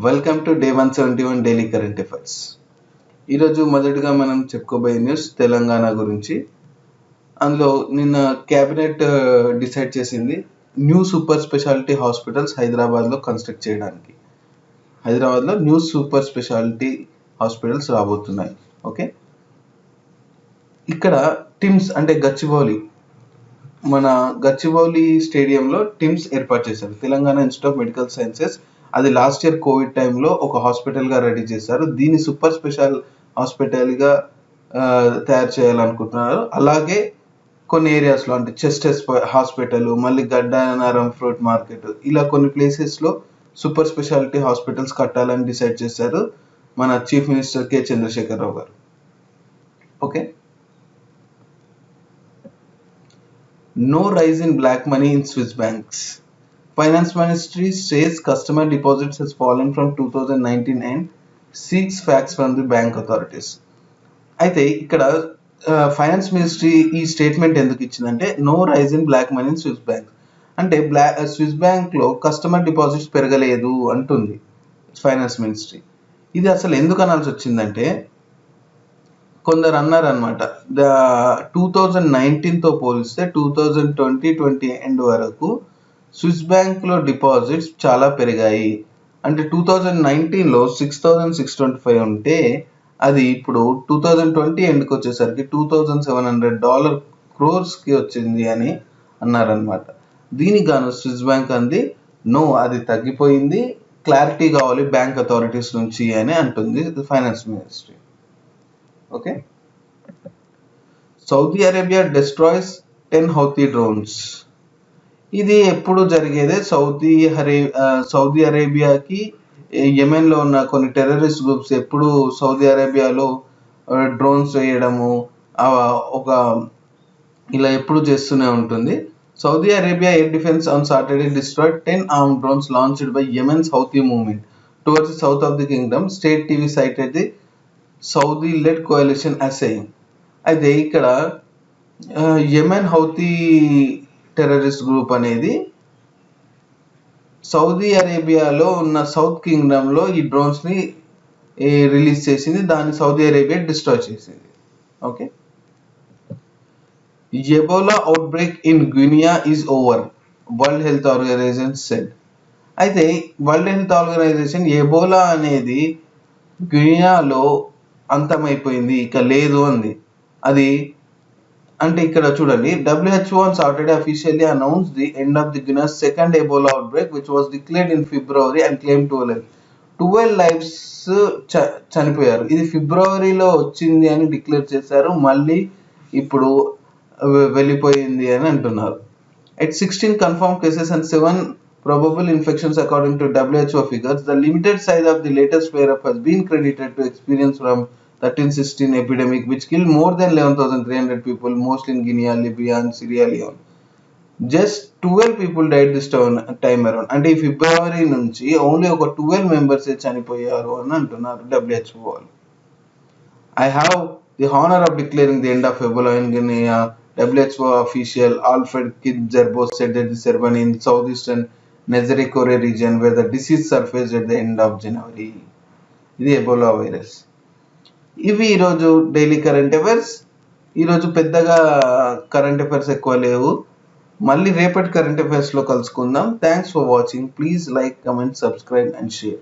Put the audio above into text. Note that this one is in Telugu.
Welcome to day 171 daily current affairs. ఈరోజు మొదటిగా మనం చెప్పుకోబోయే న్యూస్ తెలంగాణ గురించి. అందులో నిన్న క్యాబినెట్ డిసైడ్ చేసింది న్యూ సూపర్ స్పెషాలిటీ హాస్పిటల్స్ హైదరాబాద్లో కన్స్ట్రక్ట్ చేయడానికి. హైదరాబాద్లో న్యూ సూపర్ స్పెషాలిటీ హాస్పిటల్స్ రాబోతున్నాయి. ఓకే, ఇక్కడ టిమ్స్ అంటే మన గచ్చిబౌలి స్టేడియంలో టిమ్స్ ఏర్పాటు చేశారు. Telangana institute of medical sciences అది లాస్ట్ ఇయర్ కోవిడ్ టైంలో ఒక హాస్పిటల్గా రెడీ చేశారు. దీన్ని సూపర్ స్పెషల్ హాస్పిటల్గా తయారు చేయాలనుకుంటున్నారు. అలాగే కొన్ని ఏరియాస్లో అంటే చెస్ట్ హాస్పిటల్, మళ్ళీ గడ్డానారం ఫ్రూట్ మార్కెట్, ఇలా కొన్ని ప్లేసెస్లో సూపర్ స్పెషాలిటీ హాస్పిటల్స్ కట్టాలని డిసైడ్ చేశారు మన చీఫ్ మినిస్టర్ కె చంద్రశేఖరరావు గారు. Okay, no rise in black money in Swiss banks. Finance Ministry says customer deposits has fallen from 2019 and seeks facts from the bank authorities. అయితే ఇక్కడ ఫైనాన్స్ మినిస్ట్రీ ఈ స్టేట్మెంట్ ఎందుకు ఇచ్చిందంటే no rise in black money in Swiss bank అంటే స్విస్ బ్యాంక్లో కస్టమర్ డిపాజిట్స్ పెరగలేదు అంటుంది ఫైనాన్స్ మినిస్ట్రీ. ఇది అసలు ఎందుకు అనాల్సి వచ్చిందంటే కొందరు అన్నారనమాట, 2019తో పోలిస్తే 2020 ఎండ్ వరకు స్విస్ బ్యాంక్లో డిపాజిట్స్ చాలా పెరిగాయి. అంటే 2019లో 6,625 ఉంటే అది ఇప్పుడు 2020 ఎండ్కి వచ్చేసరికి $2,700 క్రోర్స్కి వచ్చింది అని అన్నారనమాట. దీనికి గాను స్విస్ బ్యాంక్ అంది నో, అది తగ్గిపోయింది, క్లారిటీ కావాలి బ్యాంక్ అథారిటీస్ నుంచి అని అంటుంది finance ministry. Okay, Saudi Arabia destroys 10 Houthi drones. ఇది ఎప్పుడు జరిగేదే. సౌదీ అరేబియాకి యెమెన్లో ఉన్న కొన్ని టెర్రరిస్ట్ గ్రూప్స్ ఎప్పుడు సౌదీ అరేబియాలో డ్రోన్స్ వేయడము ఇలా ఎప్పుడు చేస్తూనే ఉంటుంది. Saudi Arabia air defence on Saturday destroyed 10 armed drones launched by Yemen's Houthi movement towards the south of the kingdom. State TV cited the Saudi-led coalition as saying. అయితే ఇక్కడ యెమెన్ హౌతీ టెర్రరిస్ట్ గ్రూప్ అనేది సౌదీ అరేబియాలో ఉన్న సౌత్ కింగ్డమ్లో ఈ డ్రోన్స్ని రిలీజ్ చేసింది. దాన్ని సౌదీ అరేబియా డిస్ట్రాయ్ చేసింది. Okay, Ebola outbreak in Guinea is over, World Health Organization said. అయితే వరల్డ్ హెల్త్ ఆర్గనైజేషన్ ఎబోలా అనేది గినియాలో అంతమైపోయింది, ఇక లేదు అంది. అది అంటే ఇక్కడ చూడండి, WHO on Saturday officially announced the end of the Guinea's second Ebola outbreak, which was declared in February and claimed 12 lives చనిపోయారు. ఇది ఫిబ్రవరిలో వచ్చింది అని డిక్లేర్ చేశారు, మళ్ళీ ఇప్పుడు వెళ్ళిపోయింది అని అంటున్నారు. At 16 confirmed cases and 7 probable infections according to WHO figures, the limited size of the latest flare-up has been credited to experience from 1316 epidemic which killed more than 11,300 people, mostly in Guinea, Libya and Sierra Leone. Just 12 people died this time around. అంటే ఈ ఫిబ్రవరి నుంచి ఓన్లీ ఒక 12 మెంబర్స్ చనిపోయారు అని అంటున్నారు WHO వాళ్ళు. I have the honor of declaring the end of Ebola in Guinea, WHO official Alfred Kid-Zerbo said at the ceremony in southeastern Nezere-Kore region where the disease surfaced at the end of January. ఇది ఎబోలా వైరస్. ఇవి ఈరోజు డైలీ కరెంట్ అఫైర్స్. ఈరోజు పెద్దగా కరెంట్ అఫైర్స్ ఎక్కువ లేవు. మళ్ళీ రేపటి కరెంట్ అఫైర్స్లో కలుసుకుందాం. Thanks for watching. Please like, comment, subscribe and share.